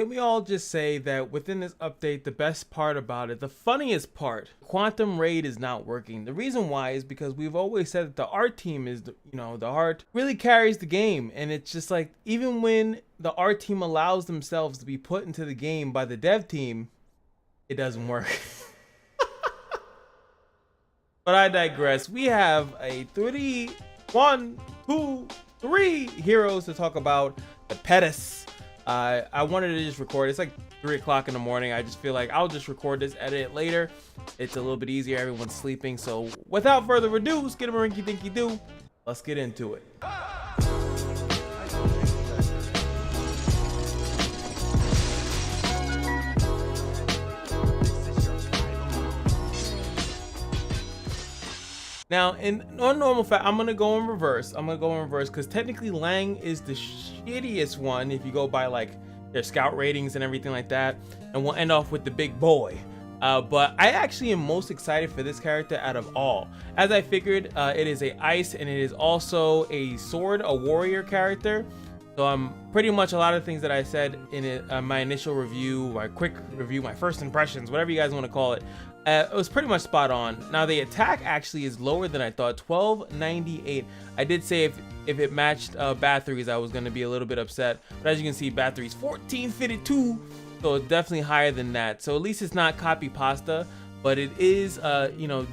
Can we all just say that within this update, the best part about it, the funniest part, Quantum Raid is not working. The reason why is because we've always said that the art team is, the art really carries the game. And it's just like, even when the art team allows themselves to be put into the game by the dev team, it doesn't work. But I digress. We have a 3 heroes to talk about. The Pedas. I wanted to just record. It's like 3 o'clock in the morning. I just feel like I'll just record this, edit it later. It's a little bit easier. Everyone's sleeping. So without further ado, skidamarinky dinky do. Let's get into it. Now, on normal fact, I'm gonna go in reverse. Because technically Lang is the shittiest one if you go by like their scout ratings and everything like that. And we'll end off with the big boy. But I actually am most excited for this character out of all. As I figured, it is a ice and it is also a sword, a warrior character. So pretty much a lot of things that I said in my initial review, my quick review, my first impressions, whatever you guys want to call it. It was pretty much spot on. Now the attack actually is lower than I thought, 1298. I did say if it matched Bathory's, I was going to be a little bit upset. But as you can see, Bathory's 1452, so it's definitely higher than that. So at least it's not copy pasta, but it is,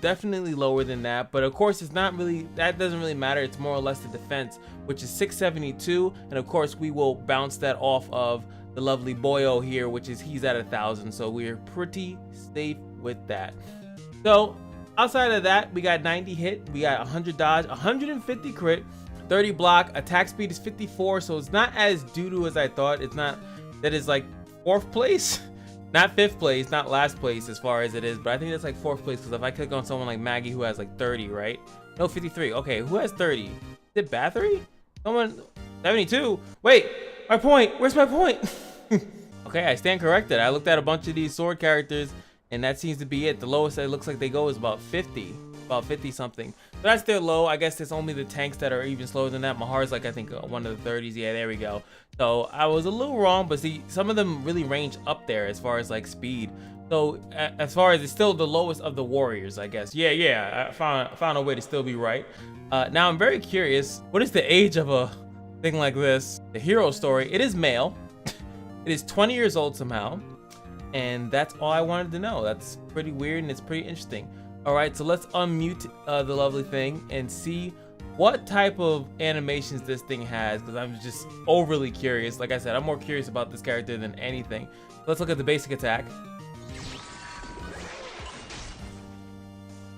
definitely lower than that. But of course, it's not really, that doesn't really matter. It's more or less the defense, which is 672. And of course, we will bounce that off of the lovely boyo here, which is he's at 1,000. So we're pretty safe with that. So outside of that, we got 90 hit, we got 100 dodge, 150 crit, 30 block, attack speed is 54, so it's not as doo-doo as I thought. It's not, that is like 4th place, not 5th place, not last place as far as it is, but I think that's like 4th place, because if I click on someone like Maggie who has like 30, right? No, 53. Okay, who has 30? Is it Bathory? Someone 72. Wait, my point, where's my point? Okay, I stand corrected. I looked at a bunch of these sword characters and that seems to be it. The lowest that it looks like they go is about 50 something. So that's their low. I guess it's only the tanks that are even slower than that. Mahar's like, I think one of the 30s. Yeah, there we go. So I was a little wrong, but see, some of them really range up there as far as like speed. So as far as it's still the lowest of the warriors, I guess. Yeah, I found a way to still be right. Now I'm very curious, what is the age of a thing like this? The hero story, it is male. It is 20 years old somehow. And that's all I wanted to know. That's pretty weird and it's pretty interesting. All right, so let's unmute the lovely thing and see what type of animations this thing has, because I'm just overly curious. Like I said, I'm more curious about this character than anything. Let's look at the basic attack.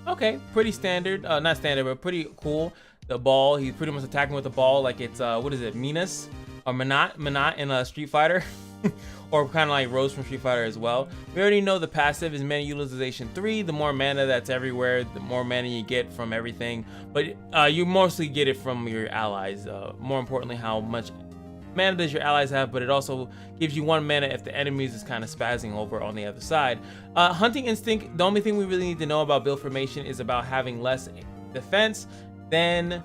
Okay, pretty standard. Not standard, but pretty cool. The ball, he's pretty much attacking with the ball like it's, what is it, Minas? Or Minot in Street Fighter. Or kind of like Rose from Street Fighter as well. We already know the passive is mana utilization 3. The more mana that's everywhere, the more mana you get from everything. But you mostly get it from your allies. More importantly, how much mana does your allies have, but it also gives you 1 mana if the enemies is kind of spazzing over on the other side. Hunting Instinct, the only thing we really need to know about build formation is about having less defense than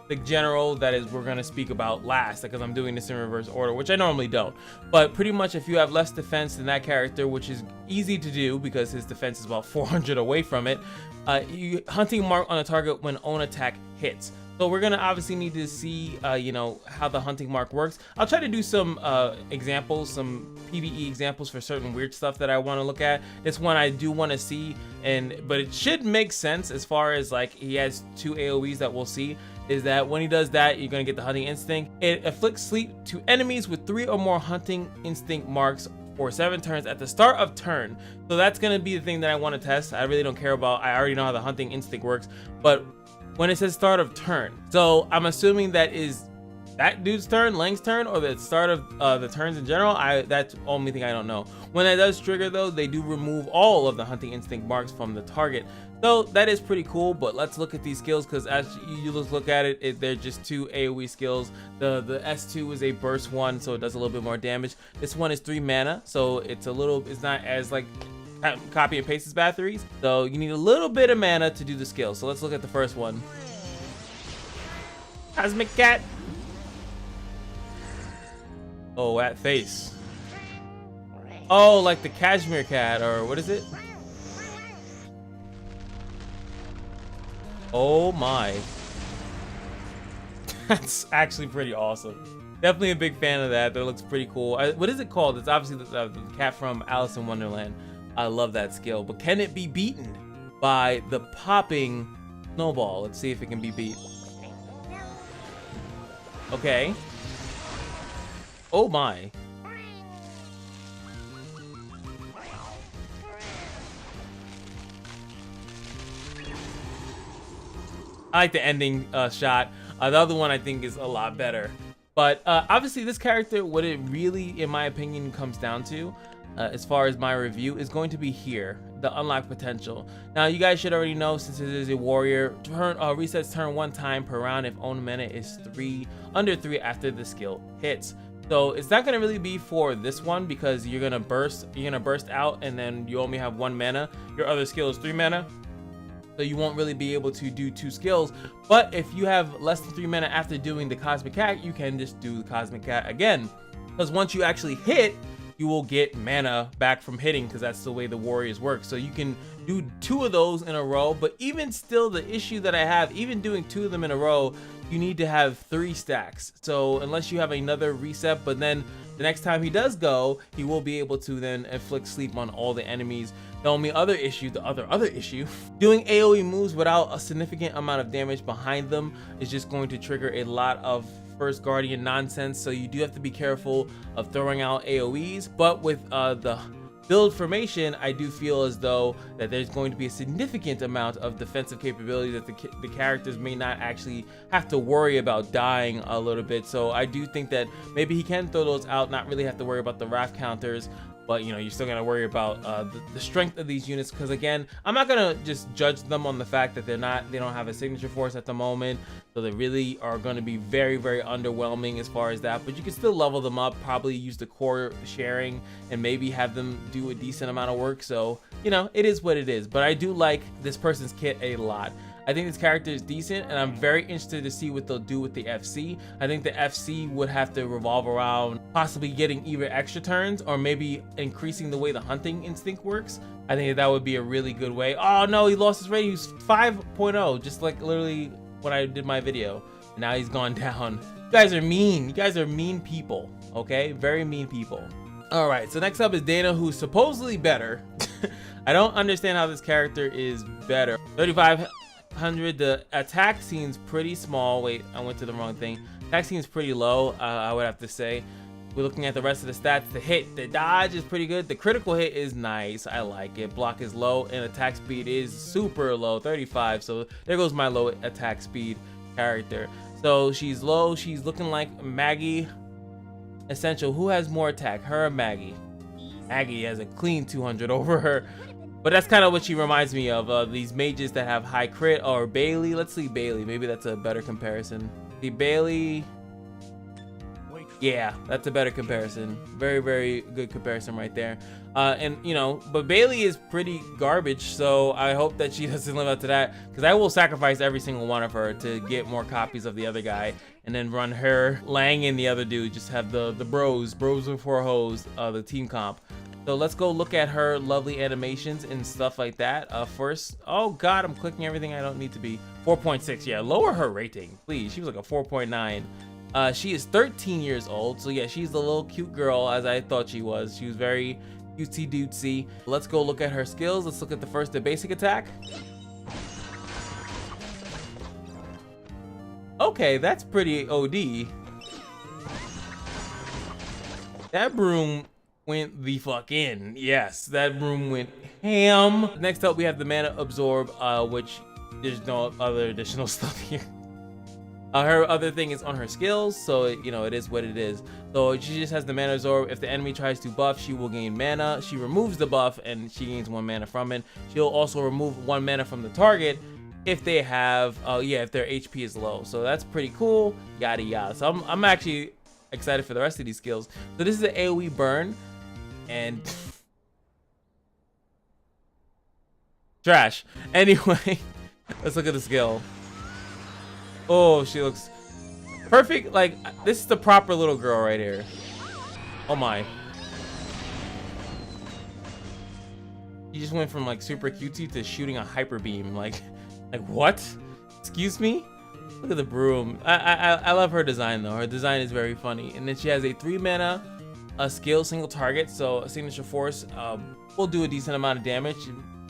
the general that is we're going to speak about last, because I'm doing this in reverse order, which I normally don't. But pretty much if you have less defense than that character, which is easy to do because his defense is about 400 away from it, hunting mark on a target when own attack hits. So we're gonna obviously need to see, how the hunting mark works. I'll try to do some examples, some PvE examples for certain weird stuff that I want to look at. This one I do want to see, but it should make sense as far as like he has 2 AoEs that we'll see. Is that when he does that, you're gonna get the hunting instinct. It afflicts sleep to enemies with 3 or more hunting instinct marks for 7 turns at the start of turn. So that's gonna be the thing that I want to test. I really don't care about. I already know how the hunting instinct works, but when it says start of turn, so I'm assuming that is that dude's turn, Lang's turn, or the start of the turns in general. That's the only thing I don't know. When that does trigger though, they do remove all of the hunting instinct marks from the target. So that is pretty cool, but let's look at these skills, because as you look at it, they're just 2 AoE skills. The S2 is a burst one, so it does a little bit more damage. This one is 3 mana, so it's not as like copy and paste as Bathory's. So you need a little bit of mana to do the skill. So let's look at the first one. Cosmic Cat. Oh, that face. Oh, like the cashmere cat, or what is it? Oh my. That's actually pretty awesome. Definitely a big fan of that. That looks pretty cool. What is it called? It's obviously the cat from Alice in Wonderland. I love that skill. But can it be beaten by the popping snowball? Let's see if it can be beat. Okay. Oh my. I like the ending shot. The other one I think is a lot better. But obviously this character, what it really, in my opinion, comes down to, as far as my review, is going to be here, the unlocked potential. Now you guys should already know, since it is a warrior, resets turn 1 time per round if own mana is under 3 after the skill hits. So it's not gonna really be for this one because you're gonna burst out and then you only have 1 mana. Your other skill is 3 mana. So you won't really be able to do 2 skills. But if you have less than 3 mana after doing the Cosmic Cat, you can just do the Cosmic Cat again. Because once you actually hit, you will get mana back from hitting, because that's the way the warriors work. So you can do 2 of those in a row. But even still, the issue that I have, even doing 2 of them in a row, you need to have 3 stacks. So unless you have another reset, but then the next time he does go, he will be able to then inflict sleep on all the enemies. The only other issue, doing AoE moves without a significant amount of damage behind them is just going to trigger a lot of First Guardian nonsense. So you do have to be careful of throwing out AoEs. But with the build formation, I do feel as though that there's going to be a significant amount of defensive capability that the characters may not actually have to worry about dying a little bit. So I do think that maybe he can throw those out, not really have to worry about the wrath counters. But you know, you're still gonna worry about the strength of these units, because again, I'm not gonna just judge them on the fact that they don't have a signature force at the moment, so they really are gonna be very, very underwhelming as far as that. But you can still level them up, probably use the core sharing, and maybe have them do a decent amount of work. So you know, it is what it is. But I do like this person's kit a lot. I think this character is decent, and I'm very interested to see what they'll do with the FC. I think the FC would have to revolve around possibly getting either extra turns or maybe increasing the way the hunting instinct works. I think that would be a really good way. Oh no, he lost his rating. He was 5.0, just like literally when I did my video. And now he's gone down. You guys are mean. You guys are mean people, okay? Very mean people. All right, so next up is Dana, who's supposedly better. I don't understand how this character is better. 3500. The attack seems pretty small. Wait, I went to the wrong thing. Attack seems pretty low, I would have to say. We're looking at the rest of the stats. The hit, the dodge is pretty good. The critical hit is nice. I like it. Block is low, and attack speed is super low, 35. So there goes my low attack speed character. So she's low. She's looking like Maggie Essential. Who has more attack, her or Maggie? Maggie has a clean 200 over her. But that's kind of what she reminds me of, these mages that have high crit. Or Bailey. Let's see Bailey. Maybe that's a better comparison. The Bailey. Yeah, that's a better comparison. Very, very good comparison right there. And, you know, but Bailey is pretty garbage. So I hope that she doesn't live up to that. Because I will sacrifice every single one of her to get more copies of the other guy. And then run her, Lang, and the other dude. Just have the bros before hoes, the team comp. So let's go look at her lovely animations and stuff like that. First, oh god, I'm clicking everything I don't need to be. 4.6, yeah, lower her rating, please. She was like a 4.9. She is 13 years old, so yeah, she's the little cute girl as I thought she was. She was very cutesy dootsy. Let's go look at her skills. Let's look at the basic attack. Okay, that's pretty OD. That broom went the fuck in. Yes, that broom went ham. Next up, we have the mana absorb, which there's no other additional stuff here. Her other thing is on her skills, so you know, it is what it is. So she just has the mana absorb. If the enemy tries to buff, she will gain mana. She removes the buff and she gains 1 mana from it. She'll also remove 1 mana from the target if they have, if their HP is low. So that's pretty cool, yada yada. So I'm actually excited for the rest of these skills. So this is an AoE burn. And trash. Anyway, let's look at the skill. Oh, she looks perfect. Like, this is the proper little girl right here. Oh my. You just went from like super cutesy to shooting a hyper beam. Like what? Excuse me? Look at the broom. I love her design though. Her design is very funny. And then she has a 3 mana, a skill single target. So a signature force will do a decent amount of damage.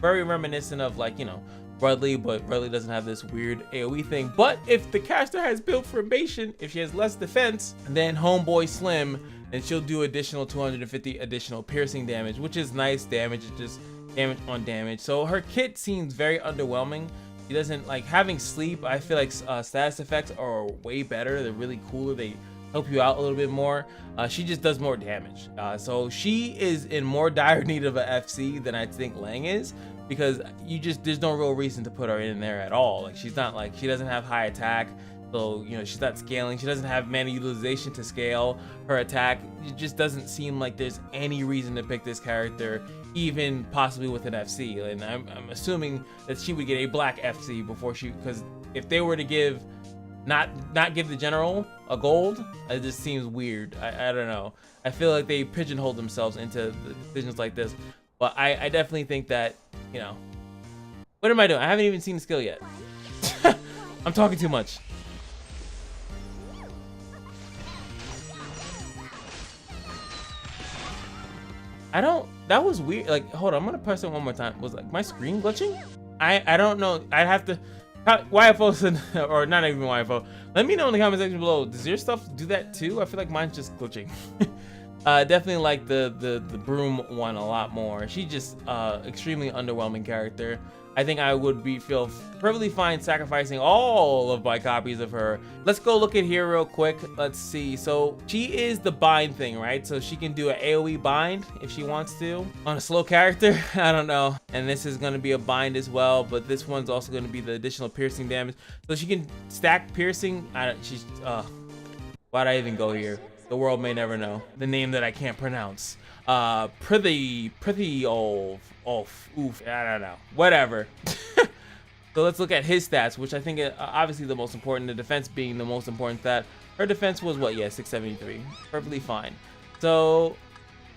Very reminiscent of like, you know, Rudley, but Rudley doesn't have this weird AoE thing. But if the caster has built formation, if she has less defense than Homeboy Slim, then she'll do additional 250 additional piercing damage, which is nice damage. It's just damage on damage. So her kit seems very underwhelming. She doesn't like having sleep. I feel like status effects are way better. They're really cooler. They help you out a little bit more. She just does more damage. So she is in more dire need of a FC than I think Lang is, because there's no real reason to put her in there at all. Like she's not like, she doesn't have high attack. So, you know, she's not scaling. She doesn't have mana utilization to scale her attack. It just doesn't seem like there's any reason to pick this character, even possibly with an FC. And I'm assuming that she would get a black FC before she, because if they were to give, not give the general a gold, it just seems weird. I don't know. I feel like they pigeonhole themselves into the decisions like this. But I definitely think that, you know, what am I doing? I haven't even seen the skill yet. I'm talking too much. That was weird. Like, hold on, I'm gonna press it one more time. Was like my screen glitching? I don't know. I'd have to, YFO, or not even YFO. Let me know in the comment section below. Does your stuff do that too? I feel like mine's just glitching. Definitely like the broom one a lot more. She's just extremely underwhelming character. I think I would feel perfectly fine sacrificing all of my copies of her. Let's go look at here real quick. Let's see. So she is the bind thing, right? So she can do an AoE bind if she wants to on a slow character. I don't know. And this is going to be a bind as well, but this one's also going to be the additional piercing damage. So she can stack piercing. Why'd I even go here? The world may never know. The name that I can't pronounce. Prithiof. Oof, I don't know. Whatever. So let's look at his stats, which I think are obviously the most important. The defense being the most important stat. Her defense was what? Yeah, 673. Perfectly fine. So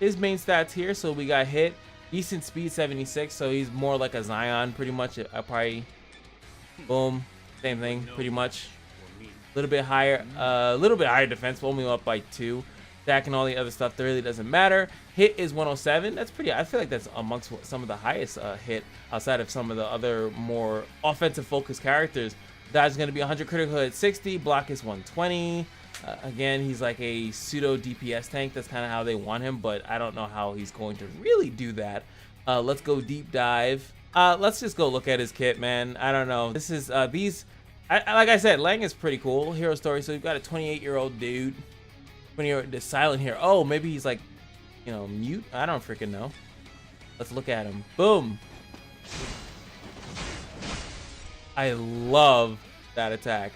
his main stats here. So we got hit, decent speed, 76. So he's more like a Zion, pretty much. I probably, boom, same thing, pretty much. A little bit higher defense, only up by 2. Attack and all the other stuff that really doesn't matter. Hit is 107. That's pretty, I feel like that's amongst some of the highest hit outside of some of the other more offensive focused characters. Dodge is going to be 100, critical hit 60, block is 120. Again, he's like a pseudo DPS tank. That's kind of how they want him, but I don't know how he's going to really do that. Let's go deep dive. Let's just go look at his kit, man. I don't know. This is like I said, Lang is pretty cool. Hero story. So you've got a 28-year-old dude. The silent here. Oh, maybe he's like, you know, mute. I don't freaking know. Let's look at him. Boom. I love that attack.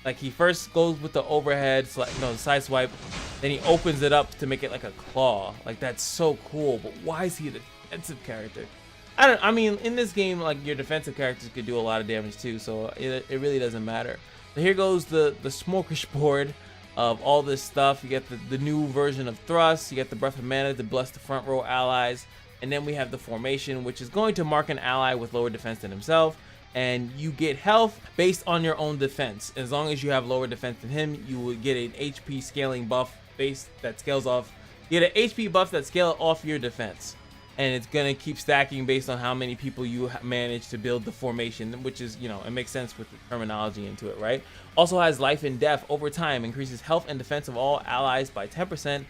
Like he first goes with the overhead, side swipe, then he opens it up to make it like a claw. Like that's so cool. But why is he a defensive character? I mean, in this game, like your defensive characters could do a lot of damage too, so it really doesn't matter. So here goes the smorgasbord of all this stuff. You get the new version of thrust, you get the breath of mana to bless the front row allies, and then we have the formation, which is going to mark an ally with lower defense than himself, and you get health based on your own defense. As long as you have lower defense than him, you will get an HP scaling buff base that scales off. You get an HP buff that scales off your defense, and it's gonna keep stacking based on how many people you manage to build the formation, which is, you know, it makes sense with the terminology into it, right? Also has life and death over time, increases health and defense of all allies by 10%,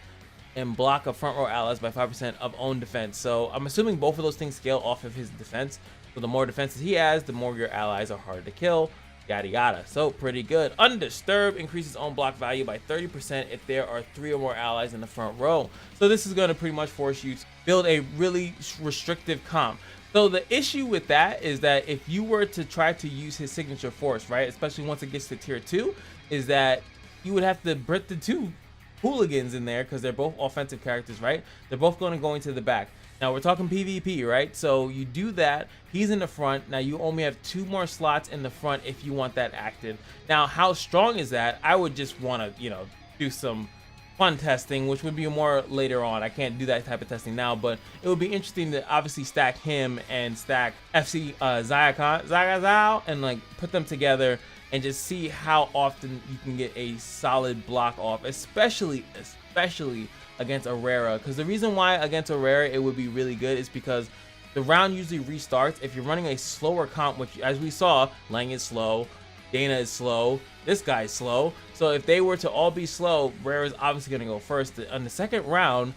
and block of front row allies by 5% of own defense. So I'm assuming both of those things scale off of his defense. So the more defenses he has, the more your allies are hard to kill. Yada yada. So pretty good. Undisturbed increases own block value by 30% if there are 3 or more allies in the front row. So this is going to pretty much force you to build a really restrictive comp. So the issue with that is that if you were to try to use his signature force, right, especially once it gets to tier 2, is that you would have to put the 2 hooligans in there because they're both offensive characters, right? They're both going to go into the back. Now we're talking PvP, right? So you do that, he's in the front. Now you only have 2 more slots in the front if you want that active. Now how strong is that? I would just want to, you know, do some fun testing, which would be more later on. I can't do that type of testing now, but it would be interesting to obviously stack him and stack FC Zayakon and like put them together and just see how often you can get a solid block off, especially against Aurora. Because the reason why against Aurora it would be really good is because the round usually restarts if you're running a slower comp, which as we saw, Lang is slow, Dana is slow, this guy's slow. So if they were to all be slow, Rare is obviously gonna go first. On the second round,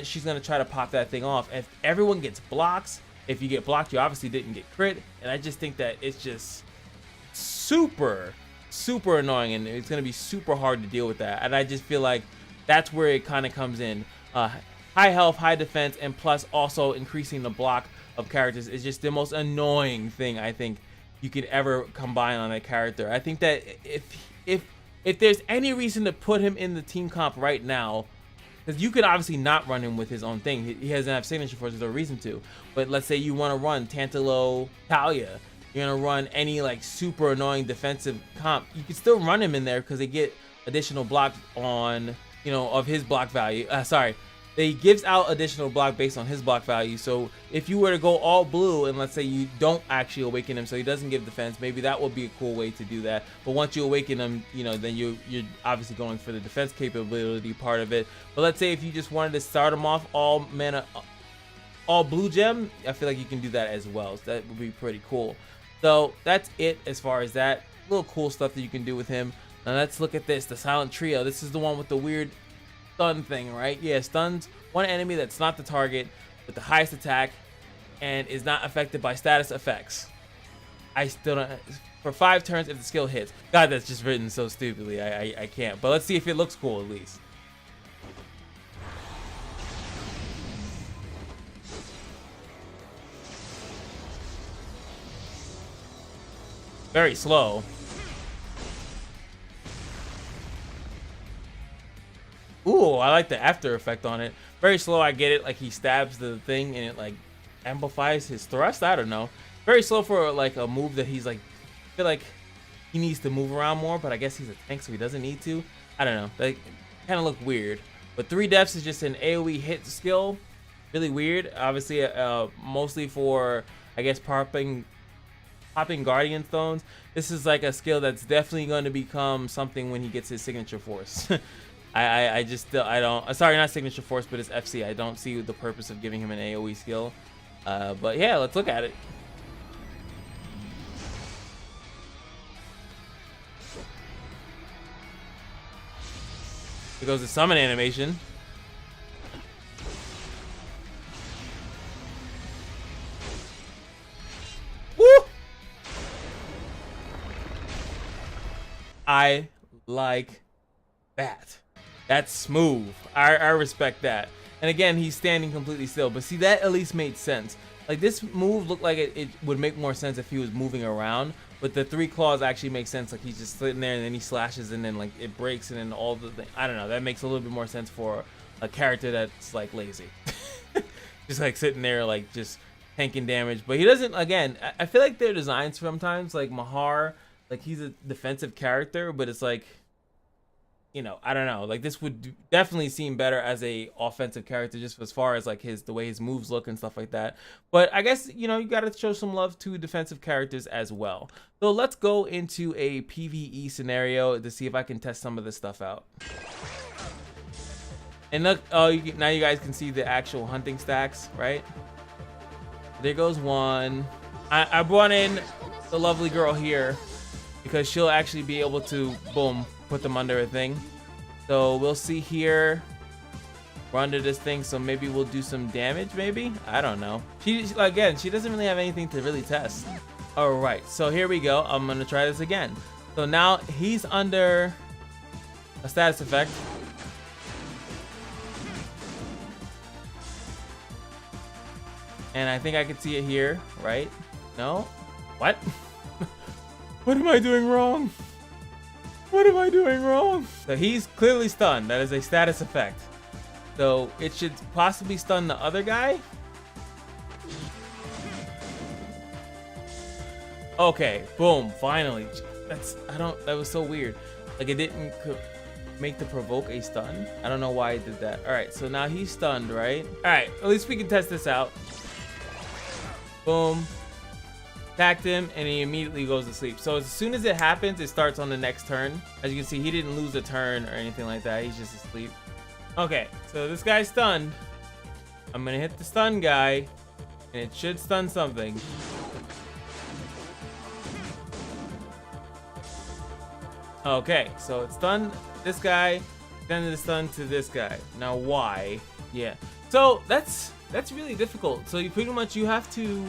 she's gonna try to pop that thing off. If everyone gets blocks, if you get blocked, you obviously didn't get crit. And I just think that it's just super annoying, and it's gonna be super hard to deal with that. And I just feel like that's where it kind of comes in. High health, high defense, and plus also increasing the block of characters is just the most annoying thing I think you could ever combine on a character. I think that if there's any reason to put him in the team comp right now, because you could obviously not run him with his own thing. He doesn't have signature force, there's no reason to. But let's say you want to run Tantalo Talia, you're gonna run any like super annoying defensive comp, you can still run him in there because they get additional block on, you know, of his block value. They gives out additional block based on his block value. So if you were to go all blue and let's say you don't actually awaken him, so he doesn't give defense, maybe that would be a cool way to do that. But once you awaken him, you know, then you're obviously going for the defense capability part of it. But let's say if you just wanted to start him off all mana, all blue gem, I feel like you can do that as well. So that would be pretty cool. So that's it as far as that. Little cool stuff that you can do with him. Now let's look at this, the silent trio. This is the one with the weird stun thing, right? Yeah, stuns one enemy that's not the target with the highest attack and is not affected by status effects. I still don't, for 5 turns if the skill hits. God, that's just written so stupidly. I can't. But let's see if it looks cool at least. Very slow. Ooh, I like the after effect on it. Very slow, I get it. Like he stabs the thing and it like amplifies his thrust. I don't know. Very slow for like a move that he's like, I feel like he needs to move around more, but I guess he's a tank so he doesn't need to. I don't know. They kind of look weird. But 3 deaths is just an AoE hit skill. Really weird. Obviously, mostly for, I guess, popping Guardian Stones. This is like a skill that's definitely going to become something when he gets his signature force. I just still, I don't, sorry, not signature force, but it's FC. I don't see the purpose of giving him an AoE skill. But yeah, let's look at it. Here goes the summon animation. Woo! I like that. That's smooth. I respect that. And again, he's standing completely still. But see, that at least made sense. Like this move looked like it would make more sense if he was moving around. But the 3 claws actually make sense. Like he's just sitting there and then he slashes and then like it breaks and then all the thing. I don't know. That makes a little bit more sense for a character that's like lazy. Just like sitting there like just tanking damage. But he doesn't, again, I feel like their designs sometimes, like Mahar, like he's a defensive character, but it's like, you know, I don't know, like this would definitely seem better as a offensive character just as far as like the way his moves look and stuff like that. But I guess, you know, you got to show some love to defensive characters as well. So let's go into a PvE scenario to see if I can test some of this stuff out. And look, oh, now you guys can see the actual hunting stacks, right? There goes one. I brought in the lovely girl here because she'll actually be able to, boom, put them under a thing. So we'll see here. We're under this thing, so maybe we'll do some damage, maybe? I don't know. She again, she doesn't really have anything to really test. All right, so here we go. I'm gonna try this again. So now he's under a status effect. And I think I can see it here, right? No? What? What am I doing wrong? What am I doing wrong? So he's clearly stunned. That is a status effect. So it should possibly stun the other guy. Okay, boom, finally. That was so weird. Like it didn't, make the provoke a stun. I don't know why I did that. All right, so now he's stunned, right? All right, at least we can test this out. Boom. Attacked him, and he immediately goes to sleep. So as soon as it happens, it starts on the next turn. As you can see, he didn't lose a turn or anything like that. He's just asleep. Okay, so this guy's stunned. I'm gonna hit the stun guy, and it should stun something. Okay, so it stunned this guy, then it stunned to this guy. Now why? Yeah. So that's really difficult. So you pretty much, you have to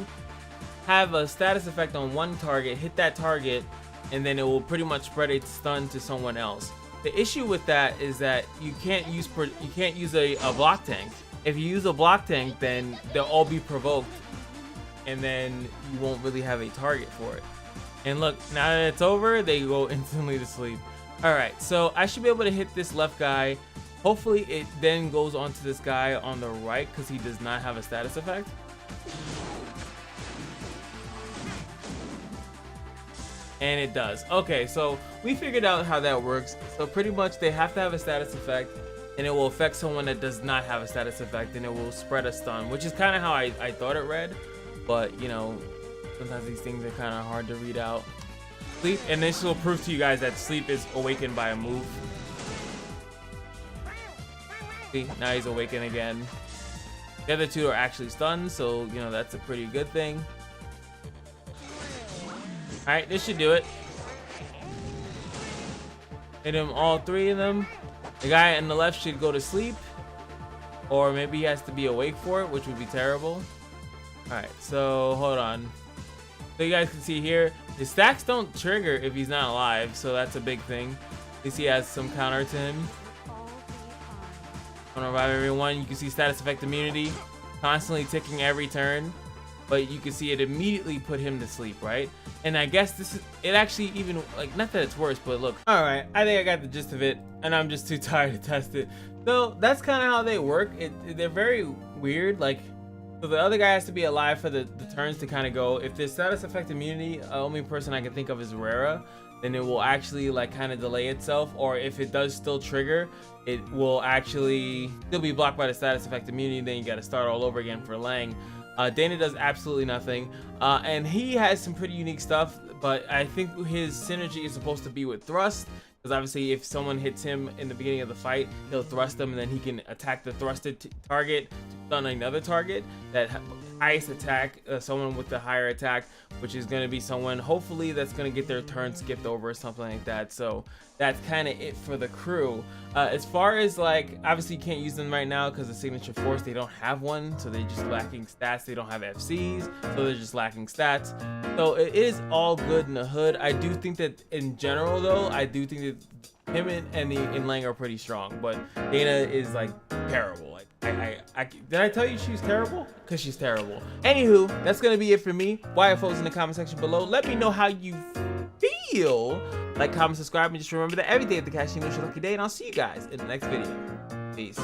have a status effect on one target, hit that target, and then it will pretty much spread its stun to someone else. The issue with that is that you can't use a block tank. If you use a block tank, then they'll all be provoked, and then you won't really have a target for it. And look, now that it's over, they go instantly to sleep. All right, so I should be able to hit this left guy. Hopefully it then goes onto this guy on the right, because he does not have a status effect. And it does. Okay, so we figured out how that works. So pretty much they have to have a status effect, and it will affect someone that does not have a status effect, and it will spread a stun, which is kind of how I thought it read. But, you know, sometimes these things are kind of hard to read out. Sleep, and this will prove to you guys that sleep is awakened by a move. See, now he's awakened again. The other two are actually stunned, so, you know, that's a pretty good thing. Alright, this should do it. Hit him, all three of them. The guy on the left should go to sleep. Or maybe he has to be awake for it, which would be terrible. Alright, so hold on. So you guys can see here, his stacks don't trigger if he's not alive, so that's a big thing. At least he has some counter to him. I'm gonna revive everyone. You can see status effect immunity constantly ticking every turn. But you can see it immediately put him to sleep, right? And I guess this is, it actually even, like, not that it's worse, but look. All right, I think I got the gist of it, and I'm just too tired to test it. So that's kind of how they work. They're very weird. Like, so the other guy has to be alive for the turns to kind of go. If there's status effect immunity, the only person I can think of is Rara, then it will actually like kind of delay itself. Or if it does still trigger, it will actually still be blocked by the status effect immunity. Then you got to start all over again for Lang. Dana does absolutely nothing, and he has some pretty unique stuff, but I think his synergy is supposed to be with thrust, because obviously if someone hits him in the beginning of the fight, he'll thrust them, and then he can attack the thrusted target to stun another target. That highest attack, someone with the higher attack, which is going to be someone hopefully that's going to get their turn skipped over or something like that. So that's kind of it for the crew. As far as like, obviously you can't use them right now because the signature force, they don't have one, so they're just lacking stats. They don't have FCs, so they're just lacking stats. So it is all good in the hood. I do think that in general though, I do think that him and Lang are pretty strong, but Dana is like terrible. Like did I tell you she's terrible? Because she's terrible. Anywho, that's gonna be it for me. YFOs in the comment section below. Let me know how you feel. Like, comment, subscribe, and just remember that every day at the Kashino is your lucky day, and I'll see you guys in the next video. Peace.